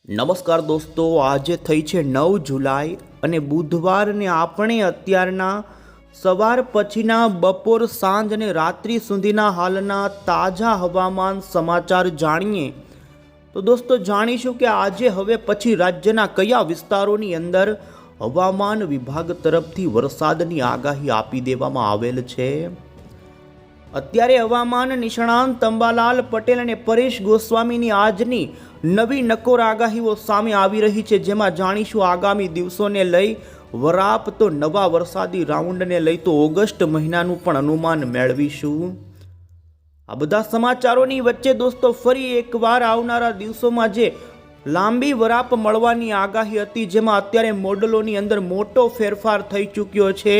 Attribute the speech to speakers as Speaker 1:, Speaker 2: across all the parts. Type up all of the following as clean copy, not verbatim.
Speaker 1: નમસ્કાર દોસ્તો, આજે થઈ છે 9 જુલાઈ અને બુધવારને આપણે અત્યારના સવાર પછીના બપોર સાંજ અને રાત્રિ સુધીના હાલના તાજા હવામાન સમાચાર જાણીએ. તો દોસ્તો જાણીશું કે આજે હવે પછી રાજ્યના કયા વિસ્તારોની અંદર હવામાન વિભાગ તરફથી વરસાદની આગાહી આપી દેવામાં આવેલ છે. અત્યારે હવામાન નિષ્ણાંત અંબાલાલ પટેલ અને પરેશ ગોસ્વામીની આજની નવી નકોર આગાહીઓ સામે આવી રહી છે, જેમાં જાણીશું આગામી દિવસોને લઈ વરાપ તો નવા વરસાદી રાઉન્ડને લઈ તો ઓગસ્ટ મહિનાનું પણ અનુમાન મેળવીશું. આ બધા સમાચારોની વચ્ચે દોસ્તો ફરી એકવાર આવનારા દિવસોમાં જે લાંબી વરાપ મળવાની આગાહી હતી, જેમાં અત્યારે મોડલોની અંદર મોટો ફેરફાર થઈ ચૂક્યો છે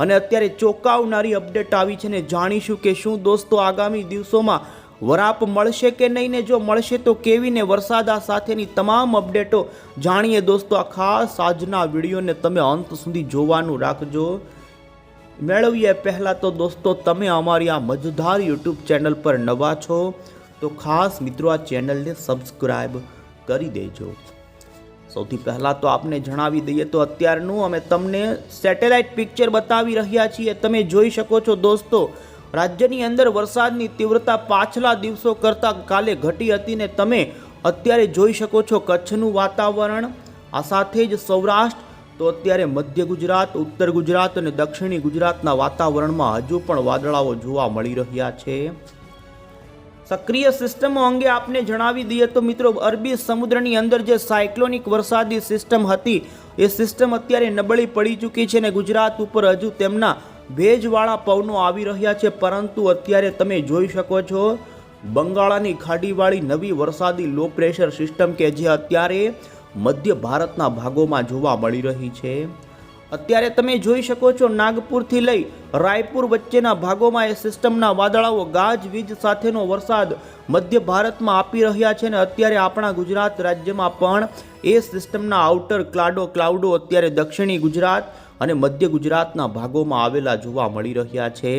Speaker 1: અને અત્યારે ચોંકાવનારી અપડેટ આવી છે ને જાણીશું કે શું દોસ્તો આગામી દિવસોમાં વરાપ મળશે કે નહીં, ને જો મળશે તો કેવી, ને વરસાદ સાથેની તમામ અપડેટો જાણીએ દોસ્તો. આ ખાસ આજના વિડીયોને તમે અંત સુધી જોવાનું રાખજો. મેળવીએ પહેલાં તો દોસ્તો, તમે અમારી આ મજેદાર યુટ્યુબ ચેનલ પર નવા છો તો ખાસ મિત્રો આ ચેનલને સબસ્ક્રાઈબ કરી દેજો. સૌથી પહેલાં તો આપને જણાવી દઈએ તો અત્યારનું અમે તમને સેટેલાઇટ પિક્ચર બતાવી રહ્યા છીએ. તમે જોઈ શકો છો દોસ્તો, રાજ્યની અંદર વરસાદની તીવ્રતા પાછલા દિવસો કરતાં કાલે ઘટી હતી ને તમે અત્યારે જોઈ શકો છો કચ્છનું વાતાવરણ. આ સાથે જ સૌરાષ્ટ્ર તો અત્યારે મધ્ય ગુજરાત, ઉત્તર ગુજરાત અને દક્ષિણી ગુજરાતના વાતાવરણમાં હજુ પણ વાદળાઓ જોવા મળી રહ્યા છે. સક્રિય સિસ્ટમો અંગે આપને જણાવી દઈએ તો મિત્રો, અરબી સમુદ્રની અંદર જે સાયક્લોનિક વરસાદી સિસ્ટમ હતી એ સિસ્ટમ અત્યારે નબળી પડી ચૂકી છે ને ગુજરાત ઉપર હજુ તેમના ભેજવાળા પવનો આવી રહ્યા છે. પરંતુ અત્યારે તમે જોઈ શકો છો બંગાળાની ખાડીવાળી નવી વરસાદી લો પ્રેશર સિસ્ટમ કે જે અત્યારે મધ્ય ભારતના ભાગોમાં જોવા મળી રહી છે. અત્યારે તમે જોઈ શકો છો નાગપુરથી લઈ રાયપુર વચ્ચેના ભાગોમાં એ સિસ્ટમના વાદળાઓ ગાજવીજ સાથેનો વરસાદ મધ્ય ભારતમાં આપી રહ્યા છે ને અત્યારે આપણા ગુજરાત રાજ્યમાં પણ એ સિસ્ટમના આઉટર ક્લાઉડો અત્યારે દક્ષિણી ગુજરાત અને મધ્ય ગુજરાતના ભાગોમાં આવેલા જોવા મળી રહ્યા છે.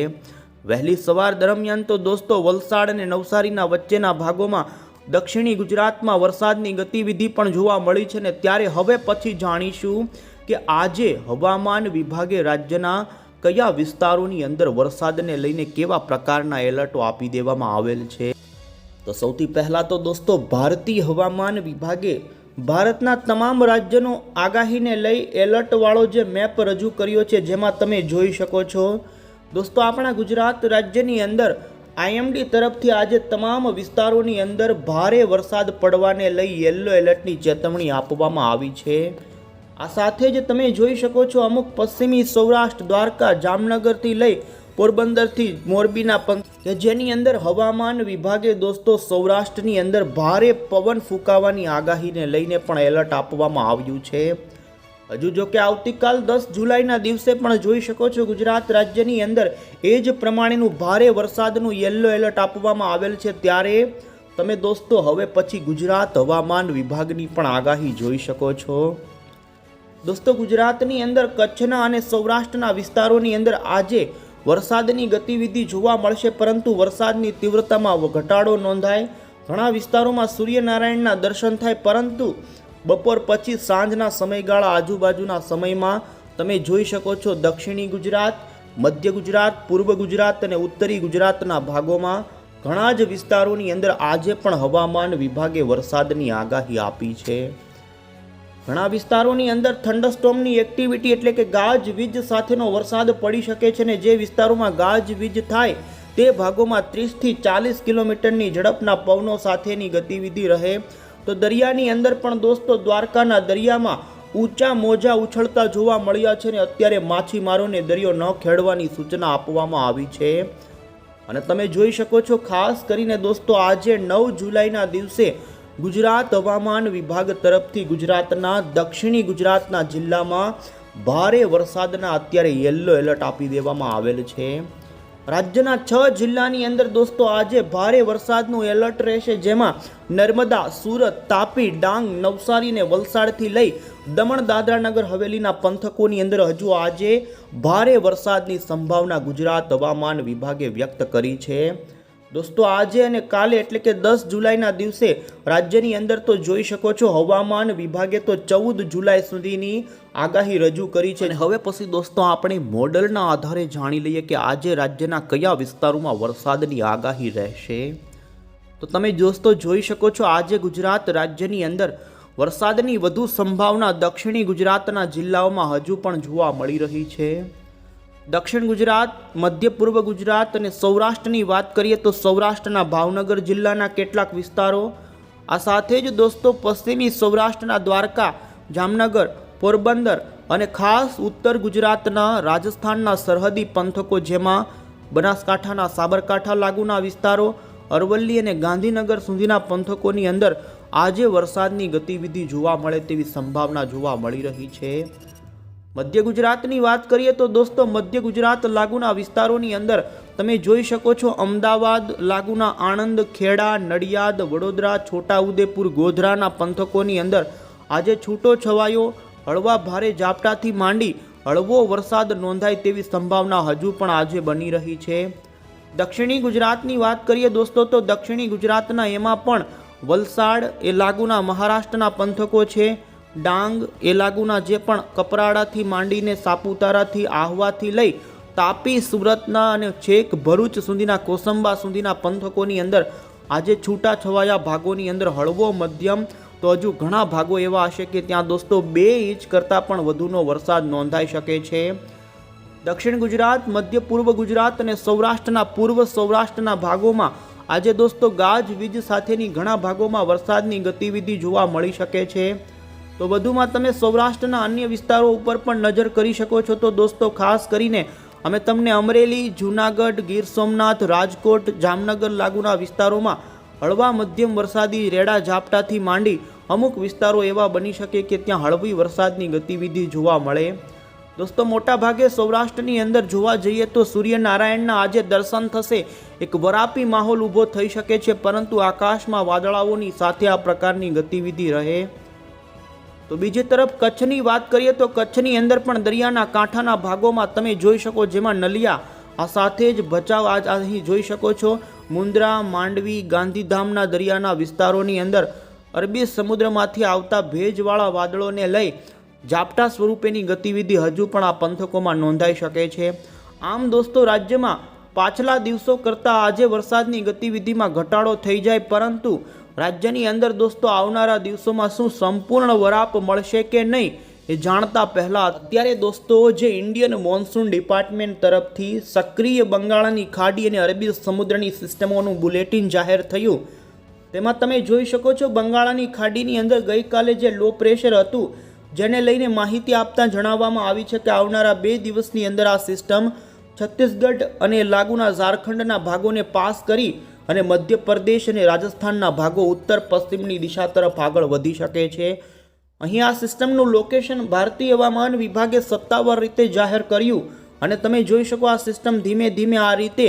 Speaker 1: વહેલી સવાર દરમિયાન તો દોસ્તો વલસાડ અને નવસારીના વચ્ચેના ભાગોમાં દક્ષિણી ગુજરાતમાં વરસાદની ગતિવિધિ પણ જોવા મળી છે ને ત્યારે હવે પછી જાણીશું કે આજે હવામાન વિભાગે રાજ્યના કયા વિસ્તારોની અંદર વરસાદને લઈને કેવા પ્રકારના એલર્ટો આપી દેવામાં આવેલ છે. તો સૌથી પહેલાં તો દોસ્તો ભારતીય હવામાન વિભાગે ભારતના તમામ રાજ્યનો આગાહીને લઈ એલર્ટવાળો જે મેપ રજૂ કર્યો છે, જેમાં તમે જોઈ શકો છો દોસ્તો આપણા ગુજરાત રાજ્યની અંદર આઈએમડી તરફથી આજે તમામ વિસ્તારોની અંદર ભારે વરસાદ પડવાને લઈ યલો એલર્ટની ચેતવણી આપવામાં આવી છે. આ સાથે જ તમે જોઈ શકો છો અમુક પશ્ચિમી સૌરાષ્ટ્ર, દ્વારકા, જામનગરથી લઈ પોરબંદરથી મોરબીના પંથ કે જેની અંદર હવામાન વિભાગે દોસ્તો સૌરાષ્ટ્રની અંદર ભારે પવન ફૂંકાવાની આગાહીને લઈને પણ એલર્ટ આપવામાં આવ્યું છે. હજુ જો કે આવતીકાલ 10 જુલાઈના દિવસે પણ જોઈ શકો છો ગુજરાત રાજ્યની અંદર એ જ પ્રમાણેનું ભારે વરસાદનું યલો એલર્ટ આપવામાં આવેલ છે. ત્યારે તમે દોસ્તો હવે પછી ગુજરાત હવામાન વિભાગની પણ આગાહી જોઈ શકો છો. દોસ્તો ગુજરાતની અંદર કચ્છના અને સૌરાષ્ટ્રના વિસ્તારોની અંદર આજે વરસાદની ગતિવિધિ જોવા મળશે, પરંતુ વરસાદની તીવ્રતામાં ઘટાડો નોંધાય. ઘણા વિસ્તારોમાં સૂર્યનારાયણના દર્શન થાય, પરંતુ બપોર પછી સાંજના સમયગાળા આજુબાજુના સમયમાં તમે જોઈ શકો છો દક્ષિણી ગુજરાત, મધ્ય ગુજરાત, પૂર્વ ગુજરાત અને ઉત્તરી ગુજરાતના ભાગોમાં ઘણા જ વિસ્તારોની અંદર આજે પણ હવામાન વિભાગે વરસાદની આગાહી આપી છે. ઘણા વિસ્તારોની અંદર થંડરસ્ટોર્મની એક્ટિવિટી એટલે કે ગાજવીજ સાથેનો વરસાદ પડી શકે છે ને જે વિસ્તારોમાં ગાજવીજ થાય તે ભાગોમાં 30થી 40 કિલોમીટરની ઝડપના પવનો સાથેની ગતિવિધિ રહે. તો દરિયાની અંદર પણ દોસ્તો દ્વારકાના દરિયામાં ઊંચા મોજા ઉછળતા જોવા મળ્યા છે ને અત્યારે માછીમારોને દરિયો ન ખેડવાની સૂચના આપવામાં આવી છે. અને તમે જોઈ શકો છો ખાસ કરીને દોસ્તો આજે 9 જુલાઈના દિવસે ગુજરાત હવામાન વિભાગ તરફથી ગુજરાતના દક્ષિણી ગુજરાતના જિલ્લામાં ભારે વરસાદના અત્યારે યલો એલર્ટ આપી દેવામાં આવેલ છે. રાજ્યના 6 જિલ્લાની અંદર દોસ્તો આજે ભારે વરસાદનું એલર્ટ રહેશે, જેમાં નર્મદા, સુરત, તાપી, ડાંગ, નવસારી અને વલસાડથી લઈ દમણ, દાદરા નગર હવેલીના પંથકોની અંદર હજુ આજે ભારે વરસાદની સંભાવના ગુજરાત હવામાન વિભાગે વ્યક્ત કરી છે. દોસ્તો આજે અને કાલે એટલે કે 10 જુલાઈના દિવસે રાજ્યની અંદર તો જોઈ શકો છો હવામાન વિભાગે તો 14 જુલાઈ સુધીની આગાહી રજૂ કરી છે. અને હવે પછી દોસ્તો આપણે મોડલના આધારે જાણી લઈએ કે આજે રાજ્યના કયા વિસ્તારોમાં વરસાદની આગાહી રહેશે. તો તમે દોસ્તો જોઈ શકો છો આજે ગુજરાત રાજ્યની અંદર વરસાદની વધુ સંભાવના દક્ષિણી ગુજરાતના જિલ્લાઓમાં હજુ પણ જોવા મળી રહી છે. દક્ષિણ ગુજરાત, મધ્ય પૂર્વ ગુજરાત અને સૌરાષ્ટ્રની વાત કરીએ તો સૌરાષ્ટ્રના ભાવનગર જિલ્લાના કેટલાક વિસ્તારો, આ સાથે જ દોસ્તો પશ્ચિમી સૌરાષ્ટ્રના દ્વારકા, જામનગર, પોરબંદર અને ખાસ ઉત્તર ગુજરાતના રાજસ્થાનના સરહદી પંથકો જેમાં બનાસકાંઠાના સાબરકાંઠા લાગુના વિસ્તારો, અરવલ્લી અને ગાંધીનગર સુધીના પંથકોની અંદર આજે વરસાદની ગતિવિધિ જોવા મળે તેવી સંભાવના જોવા મળી રહી છે. મધ્ય ગુજરાતની વાત કરીએ તો દોસ્તો મધ્ય ગુજરાત લાગુના વિસ્તારોની અંદર તમે જોઈ શકો છો અમદાવાદ લાગુના આણંદ, ખેડા, નડિયાદ, વડોદરા, છોટાઉદેપુર, ગોધરાના પંથકોની અંદર આજે છૂટો છવાયો હળવા ભારે ઝાપટાથી માંડી હળવો વરસાદ નોંધાય તેવી સંભાવના હજુ પણ આજે બની રહી છે. દક્ષિણી ગુજરાતની વાત કરીએ દોસ્તો તો દક્ષિણી ગુજરાતના એમાં પણ વલસાડ એ લાગુના મહારાષ્ટ્રના પંથકો છે, ડાંગ એ લાગુના જે પણ કપરાડાથી માંડીને સાપુતારાથી આહવાથી લઈ તાપી, સુરતના અને છેક ભરૂચ સુધીના કોસંબા સુધીના પંથકોની અંદર આજે છૂટા છવાયા ભાગોની અંદર હળવો મધ્યમ તો હજુ ઘણા ભાગો એવા હશે કે ત્યાં દોસ્તો 2 ઇંચ કરતાં પણ વધુનો વરસાદ નોંધાઈ શકે છે. દક્ષિણ ગુજરાત, મધ્ય પૂર્વ ગુજરાત અને સૌરાષ્ટ્રના પૂર્વ સૌરાષ્ટ્રના ભાગોમાં આજે દોસ્તો ગાજવીજ સાથેની ઘણા ભાગોમાં વરસાદની ગતિવિધિ જોવા મળી શકે છે. તો વધુમાં તમે સૌરાષ્ટ્રના અન્ય વિસ્તારો ઉપર પણ નજર કરી શકો છો. તો દોસ્તો ખાસ કરીને અમે તમને અમરેલી, જૂનાગઢ, ગીર સોમનાથ, રાજકોટ, જામનગર લાગુના વિસ્તારોમાં હળવા મધ્યમ વરસાદી રેડા ઝાપટાથી માંડી અમુક વિસ્તારો એવા બની શકે કે ત્યાં હળવી વરસાદની ગતિવિધિ જોવા મળે. દોસ્તો મોટા ભાગે સૌરાષ્ટ્રની અંદર જોવા જઈએ તો સૂર્યનારાયણના આજે દર્શન થશે, એક વરાપી માહોલ ઊભો થઈ શકે છે, પરંતુ આકાશમાં વાદળાઓની સાથે આ પ્રકારની ગતિવિધિ રહે. તો બીજી તરફ કચ્છની વાત કરીએ તો કચ્છની અંદર પણ દરિયાના કાંઠાના ભાગોમાં તમે જોઈ શકો જેમાં નલિયા, આ સાથે જ ભચાઉ આજ અહીં જોઈ શકો છો, મુન્દ્રા, માંડવી, ગાંધીધામના દરિયાના વિસ્તારોની અંદર અરબી સમુદ્રમાંથી આવતા ભેજવાળા વાદળોને લઈ ઝાપટા સ્વરૂપેની ગતિવિધિ હજુ પણ આ પંથકોમાં નોંધાઈ શકે છે. આમ દોસ્તો રાજ્યમાં પાછલા દિવસો કરતાં આજે વરસાદની ગતિવિધિમાં ઘટાડો થઈ જાય, પરંતુ રાજ્યની અંદર દોસ્તો આવનારા દિવસોમાં શું સંપૂર્ણ વરાપ મળશે કે નહીં એ જાણતા પહેલાં અત્યારે દોસ્તો જે ઇન્ડિયન મોન્સૂન ડિપાર્ટમેન્ટ તરફથી સક્રિય બંગાળની ખાડી અને અરબી સમુદ્રની સિસ્ટમોનું બુલેટિન જાહેર થયું તેમાં તમે જોઈ શકો છો બંગાળની ખાડીની અંદર ગઈકાલે જે લો પ્રેશર હતું જેને લઈને માહિતી આપતા જણાવવામાં આવી છે કે આવનારા 2 દિવસની અંદર આ સિસ્ટમ છત્તીસગઢ અને લાગુના ઝારખંડના ભાગોને પાસ કરી અને મધ્યપ્રદેશ અને રાજસ્થાનના ભાગો ઉત્તર પશ્ચિમની દિશા તરફ આગળ વધી શકે છે. અહીં આ સિસ્ટમનું લોકેશન ભારતીય હવામાન વિભાગે સત્તાવાર રીતે જાહેર કર્યું અને તમે જોઈ શકો આ સિસ્ટમ ધીમે ધીમે આ રીતે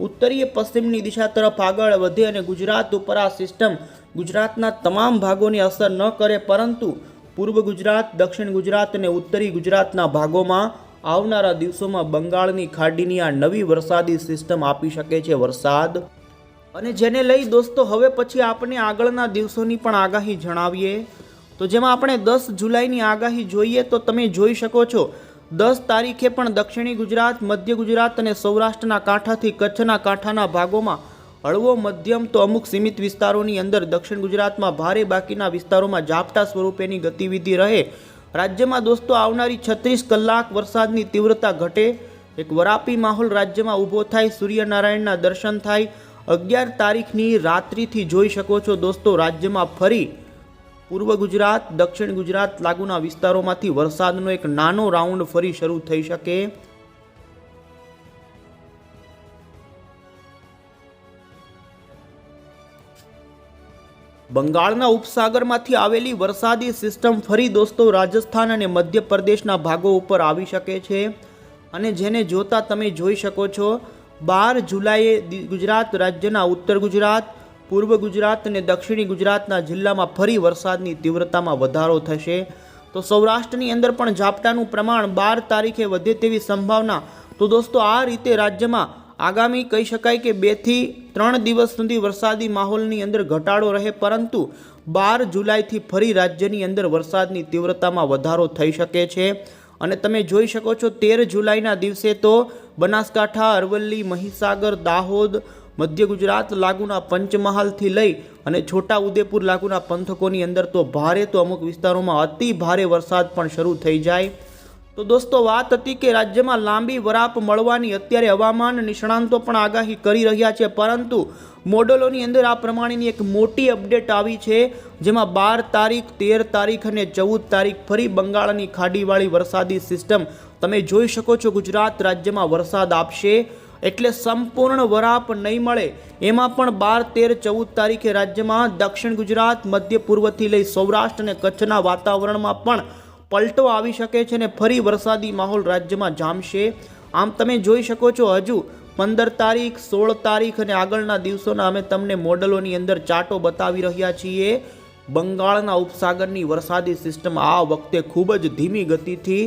Speaker 1: ઉત્તરીય પશ્ચિમની દિશા તરફ આગળ વધે અને ગુજરાત ઉપર આ સિસ્ટમ ગુજરાતના તમામ ભાગોની અસર ન કરે, પરંતુ પૂર્વ ગુજરાત, દક્ષિણ ગુજરાત અને ઉત્તરી ગુજરાતના ભાગોમાં આવનારા દિવસોમાં બંગાળની ખાડીની આ નવી વરસાદી સિસ્ટમ આપી શકે છે વરસાદ. અને જેને લઈ દોસ્તો હવે પછી આપણે આગળના દિવસોની પણ આગાહી જણાવીએ. તો જેમાં આપણે 10 જુલાઈની આગાહી જોઈએ તો તમે જોઈ શકો છો 10 તારીખે પણ દક્ષિણી ગુજરાત, મધ્ય ગુજરાત અને સૌરાષ્ટ્રના કાંઠાથી કચ્છના કાંઠાના ભાગોમાં હળવો મધ્યમ તો અમુક સીમિત વિસ્તારોની અંદર દક્ષિણ ગુજરાતમાં ભારે, બાકીના વિસ્તારોમાં ઝાપટા સ્વરૂપેની ગતિવિધિ રહે. રાજ્યમાં દોસ્તો આવનારી 36 કલાક વરસાદની તીવ્રતા ઘટે, એક વરાપી માહોલ રાજ્યમાં ઊભો થાય, સૂર્યનારાયણના દર્શન થાય. 11 તારીખની રાત્રિથી જોઈ શકો છો દોસ્તો રાજ્યમાં ફરી પૂર્વ ગુજરાત, દક્ષિણ ગુજરાત લાગુના વિસ્તારોમાંથી વરસાદનો એક નાનો રાઉન્ડ ફરી શરૂ થઈ શકે. બંગાળના ઉપસાગરમાંથી આવેલી વરસાદી સિસ્ટમ ફરી દોસ્તો રાજસ્થાન અને મધ્યપ્રદેશના ભાગો ઉપર આવી શકે છે અને જેને જોતા તમે જોઈ શકો છો 12 જુલાઈએ ગુજરાત રાજ્યના ઉત્તર ગુજરાત, પૂર્વ ગુજરાત અને દક્ષિણી ગુજરાતના જિલ્લામાં ફરી વરસાદની તીવ્રતામાં વધારો થશે. તો સૌરાષ્ટ્રની અંદર પણ ઝાપટાનું પ્રમાણ 12 તારીખે વધે તેવી સંભાવના. તો દોસ્તો આ રીતે રાજ્યમાં આગામી કહી શકાય કે 2 થી 3 દિવસ સુધી વરસાદી માહોલની અંદર ઘટાડો રહે, પરંતુ 12 જુલાઈથી ફરી રાજ્યની અંદર વરસાદની તીવ્રતામાં વધારો થઈ શકે છે. અને તમે જોઈ શકો છો 13 જુલાઈના દિવસે તો બનાસકાંઠા, અરવલ્લી, મહીસાગર, દાહોદ, મધ્ય ગુજરાત લાગુના પંચમહાલથી લઈ અને છોટા ઉદેપુર લાગુના પંથકોની અંદર તો ભારે તો અમુક વિસ્તારોમાં અતિ ભારે વરસાદ પણ શરૂ થઈ જાય. તો દોસ્તો વાત હતી કે રાજ્યમાં લાંબી વરાપ મળવાની અત્યારે હવામાન નિષ્ણાંતો પણ આગાહી કરી રહ્યા છે, પરંતુ મોડલોની અંદર આ પ્રમાણેની એક મોટી અપડેટ આવી છે, જેમાં 12 તારીખ, 13 તારીખ અને 14 તારીખ ફરી બંગાળની ખાડીવાળી વરસાદી સિસ્ટમ તમે જોઈ શકો છો ગુજરાત રાજ્યમાં વરસાદ આપશે. એટલે સંપૂર્ણ વરાપ નહીં મળે એમાં પણ 12, 13, 14 તારીખે રાજ્યમાં દક્ષિણ ગુજરાત, મધ્ય પૂર્વથી લઈ સૌરાષ્ટ્ર અને કચ્છના વાતાવરણમાં પણ પલટો આવી શકે છે અને ફરી વરસાદી માહોલ રાજ્યમાં જામશે. આમ તમે જોઈ શકો છો હજુ 15 તારીખ, 16 તારીખ અને આગળના દિવસોના અમે તમને મોડલોની અંદર ચાર્ટો બતાવી રહ્યા છીએ. બંગાળના ઉપસાગરની વરસાદી સિસ્ટમ આ વખતે ખૂબ જ ધીમી ગતિથી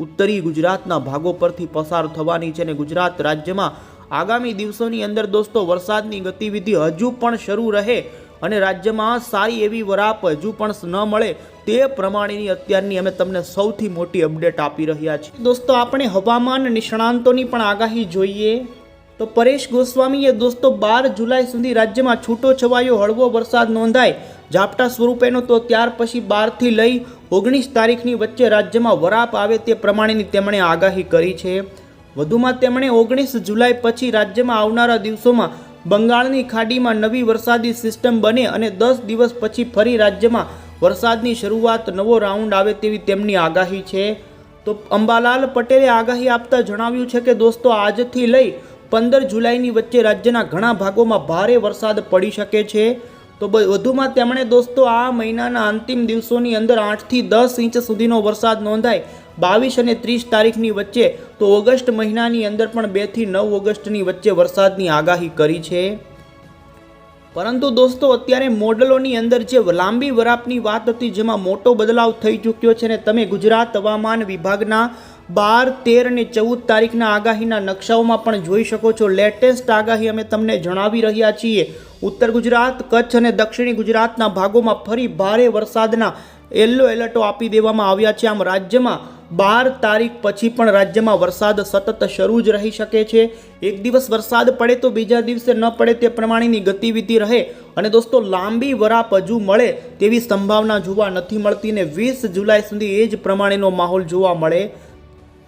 Speaker 1: ઉત્તરી ગુજરાતના ભાગો પરથી પસાર થવાની છે અને ગુજરાત રાજ્યમાં આગામી દિવસોની અંદર દોસ્તો વરસાદની ગતિવિધિ હજુ પણ શરૂ રહે અને રાજ્યમાં સારી એવી વરાપ હજુ પણ ન મળે તે પ્રમાણેની અત્યારની અમે તમને સૌથી મોટી અપડેટ આપી રહ્યા છીએ. દોસ્તો આપણે હવામાન નિષ્ણાંતોની પણ આગાહી જોઈએ તો પરેશ ગોસ્વામીએ દોસ્તો 12 જુલાઈ સુધી રાજ્યમાં છૂટો છવાયો હળવો વરસાદ નોંધાય ઝાપટા સ્વરૂપેનો, તો ત્યાર પછી 12 થી લઈ 19 તારીખની વચ્ચે રાજ્યમાં વરાપ આવે તે પ્રમાણેની તેમણે આગાહી કરી છે. વધુમાં તેમણે 19 જુલાઈ પછી રાજ્યમાં આવનારા દિવસોમાં બંગાળની ખાડીમાં નવી વરસાદી સિસ્ટમ બને અને 10 દિવસ પછી ફરી રાજ્યમાં વરસાદની શરૂઆત, નવો રાઉન્ડ આવે તેવી તેમની આગાહી છે. તો અંબાલાલ પટેલે આગાહી આપતા જણાવ્યું છે કે દોસ્તો આજથી લઈ 15 જુલાઈની વચ્ચે રાજ્યના ઘણા ભાગોમાં ભારે વરસાદ પડી શકે છે. તો વધુમાં તેમણે દોસ્તો આ મહિનાના અંતિમ દિવસોની અંદર 8 થી 10 ઇંચ સુધીનો વરસાદ નોંધાય 22 અને 30 તારીખની વચ્ચે, તો ઓગસ્ટ મહિનાની અંદર પણ 2 થી 9 ઓગસ્ટની વચ્ચે વરસાદની આગાહી કરી છે. પરંતુ દોસ્તો અત્યારે મોડલોની અંદર જે લાંબી વરાપની વાત હતી જેમાં મોટો બદલાવ થઈ ચૂક્યો છે અને તમે ગુજરાત હવામાન વિભાગના 12, 13 અને 14 તારીખના આગાહીના નકશાઓમાં પણ જોઈ શકો છો. લેટેસ્ટ આગાહી અમે તમને જણાવી રહ્યા છીએ. ઉત્તર ગુજરાત, કચ્છ અને દક્ષિણી ગુજરાતના ભાગોમાં ફરી ભારે વરસાદના યલો એલર્ટો આપી દેવામાં આવ્યા છે. આમ રાજ્યમાં 12 તારીખ પછી પણ રાજ્યમાં વરસાદ સતત શરૂ જ રહી શકે છે. એક દિવસ વરસાદ પડે તો બીજા દિવસે ન પડે તે પ્રમાણેની ગતિવિધિ રહે અને દોસ્તો લાંબી વરાપ હજુ મળે તેવી સંભાવના જોવા નથી મળતી ને 20 જુલાઈ સુધી એ જ પ્રમાણેનો માહોલ જોવા મળે.